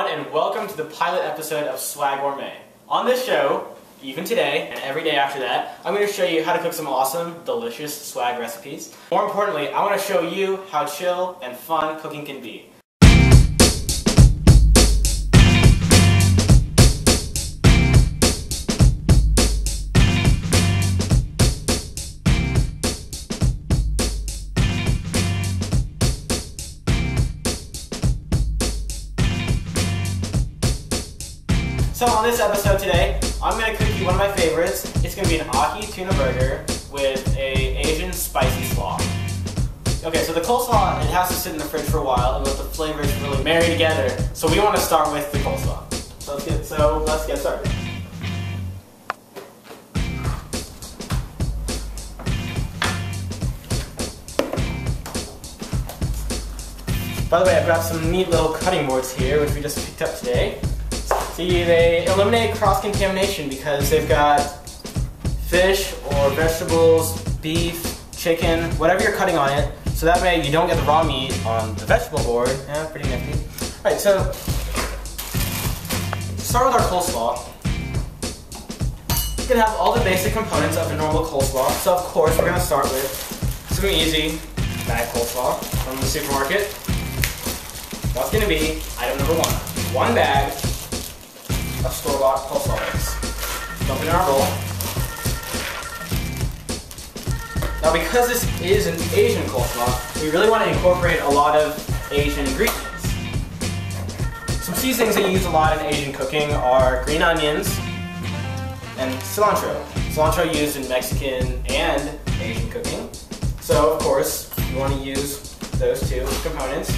everyone, and welcome to the pilot episode of SWAGourmet. On this show, even today and every day after that, I'm going to show you how to cook some awesome, delicious swag recipes. More importantly, I want to show you how chill and fun cooking can be. So on this episode today, I'm going to cook you one of my favorites. It's going to be an ahi tuna burger with an Asian spicy slaw. Okay, so the coleslaw, it has to sit in the fridge for a while and let the flavors really marry together. So we want to start with the coleslaw. So let's get started. By the way, I've got some neat little cutting boards here, which we just picked up today. See, they eliminate cross-contamination because they've got fish or vegetables, beef, chicken, whatever you're cutting on it, so that way you don't get the raw meat on the vegetable board. Yeah, pretty nifty. Alright, so start with our coleslaw. It's going to have all the basic components of a normal coleslaw, so of course we're going to start with some easy bag coleslaw from the supermarket. That's going to be item number one. One bag of store-bought coleslaw mix. Dump it in our bowl. Now, because this is an Asian coleslaw, we really want to incorporate a lot of Asian ingredients. Some seasonings that you use a lot in Asian cooking are green onions and cilantro. Cilantro used in Mexican and Asian cooking. So, of course, you want to use those two components.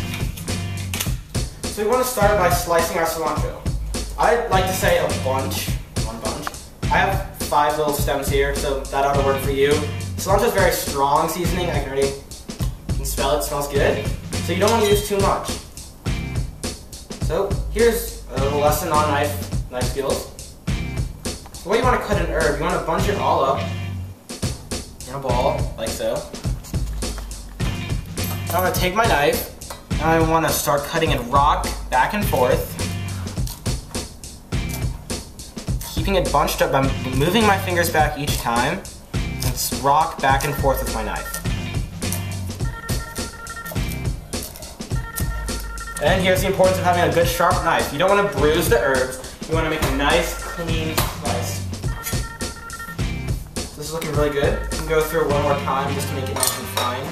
So we want to start by slicing our cilantro. I'd like to say one bunch. I have 5 little stems here, so that ought to work for you. Cilantro is very strong seasoning. I can smell it, smells good. So you don't want to use too much. So here's a little lesson on knife skills. The way you want to cut an herb, you want to bunch it all up in a ball, like so. Now I'm going to take my knife, and I want to start cutting it rock back and forth. Keeping it bunched up by moving my fingers back each time, and rock back and forth with my knife. And here's the importance of having a good sharp knife. You don't want to bruise the herbs, you want to make a nice clean slice. This is looking really good. You can go through it one more time just to make it nice and fine.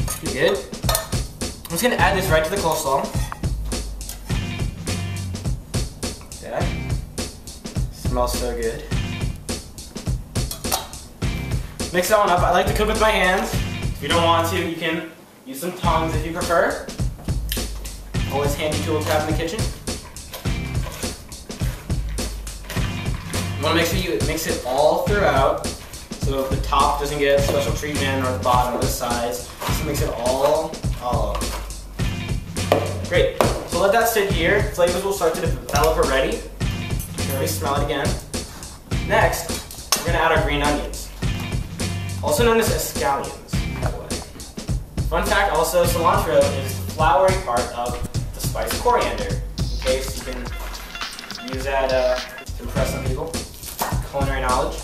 Pretty good. I'm just going to add this right to the coleslaw. Smells so good. Mix it on up. I like to cook with my hands. If you don't want to, you can use some tongs if you prefer. Always handy tool to have in the kitchen. You want to make sure you mix it all throughout, so the top doesn't get special treatment or the bottom or the sides. Just mix it all over. Great. So let that sit here. Flavors will start to develop already. You can already smell it again. Next, we're going to add our green onions, also known as scallions, by the way. Fun fact also, cilantro is the flowery part of the spice coriander, in case you can use that to impress some people. Culinary knowledge.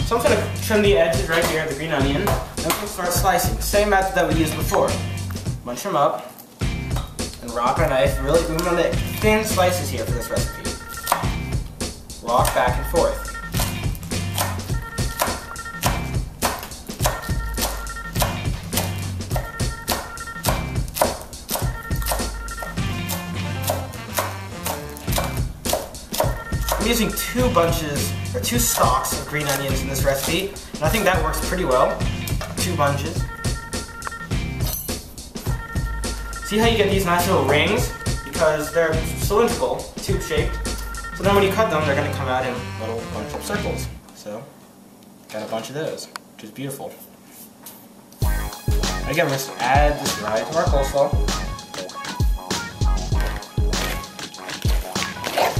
So I'm just going to trim the edges right here of the green onion, and we're going to start slicing. Same method that we used before. Bunch them up, and rock our knife. Really, we want the thin slices here for this recipe. Rock back and forth. I'm using 2 bunches, or 2 stalks of green onions in this recipe, and I think that works pretty well. 2 bunches. See how you get these nice little rings? Because they're cylindrical, tube-shaped. So then when you cut them, they're going to come out in little bunch of circles. So, got a bunch of those, which is beautiful. Again, let's add this right to our coleslaw.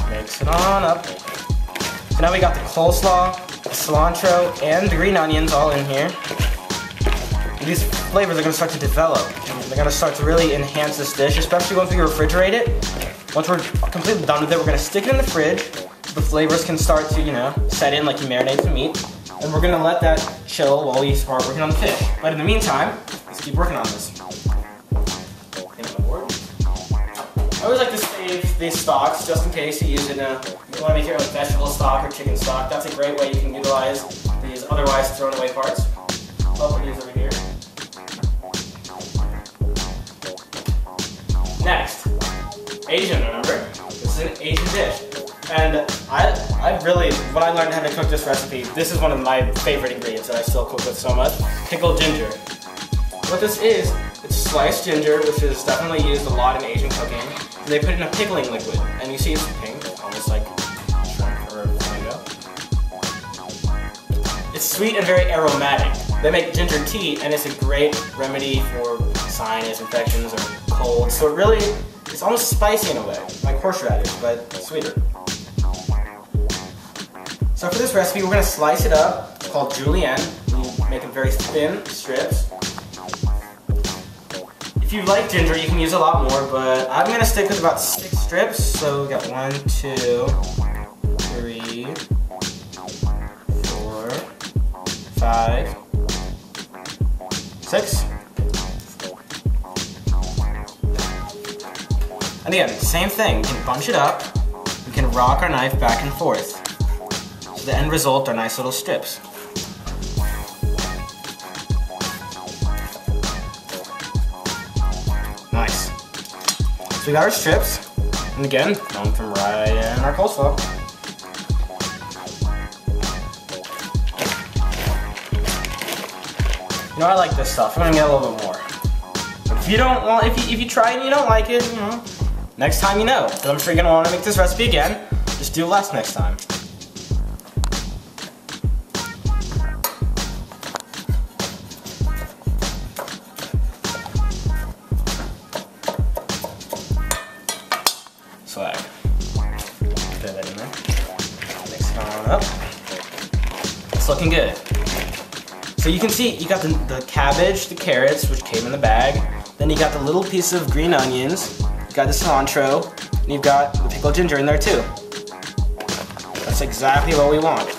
Mix it on up. So now we got the coleslaw, the cilantro, and the green onions all in here. And these flavors are gonna start to develop. And they're gonna start to really enhance this dish, especially once we refrigerate it. Once we're completely done with it, we're gonna stick it in the fridge so the flavors can start to, you know, set in like you marinate the meat. And we're gonna let that chill while we start working on the fish. But in the meantime, let's keep working on this. I always like to save these stocks just in case you use it in a, if you want to make your own vegetable stock or chicken stock. That's a great way you can utilize these otherwise thrown away parts. I'll put these over here. Next, Asian, remember? This is an Asian dish. And I really, when I learned how to cook this recipe, this is one of my favorite ingredients that I still cook with so much. Pickled ginger. What this is, it's sliced ginger, which is definitely used a lot in Asian cooking. They put it in a pickling liquid, and you see it's pink, almost like shrimp or flamingo. It's sweet and very aromatic. They make ginger tea, and it's a great remedy for sinus infections or colds. So it really, it's almost spicy in a way, like horseradish, but sweeter. So for this recipe, we're going to slice it up. It's called julienne. We make it very thin strips. If you like ginger, you can use a lot more, but I'm going to stick with about 6 strips. So we got 1, 2, 3, 4, 5, 6. And again, same thing. We can bunch it up. We can rock our knife back and forth. So the end result are nice little strips. Nice. So we got our strips, and again, dump them right in our coleslaw. You know, I like this stuff. I'm gonna get a little bit more. But if you don't want, if you try and you don't like it, you know, next time you know. But I'm sure you're gonna want to make this recipe again. Just do less next time. Swag. Put that in there. Mix it on up. It's looking good. So you can see you got the cabbage, the carrots, which came in the bag. Then you got the little piece of green onions. You got the cilantro. And you've got the pickled ginger in there too. That's exactly what we want.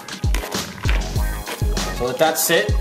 So let that sit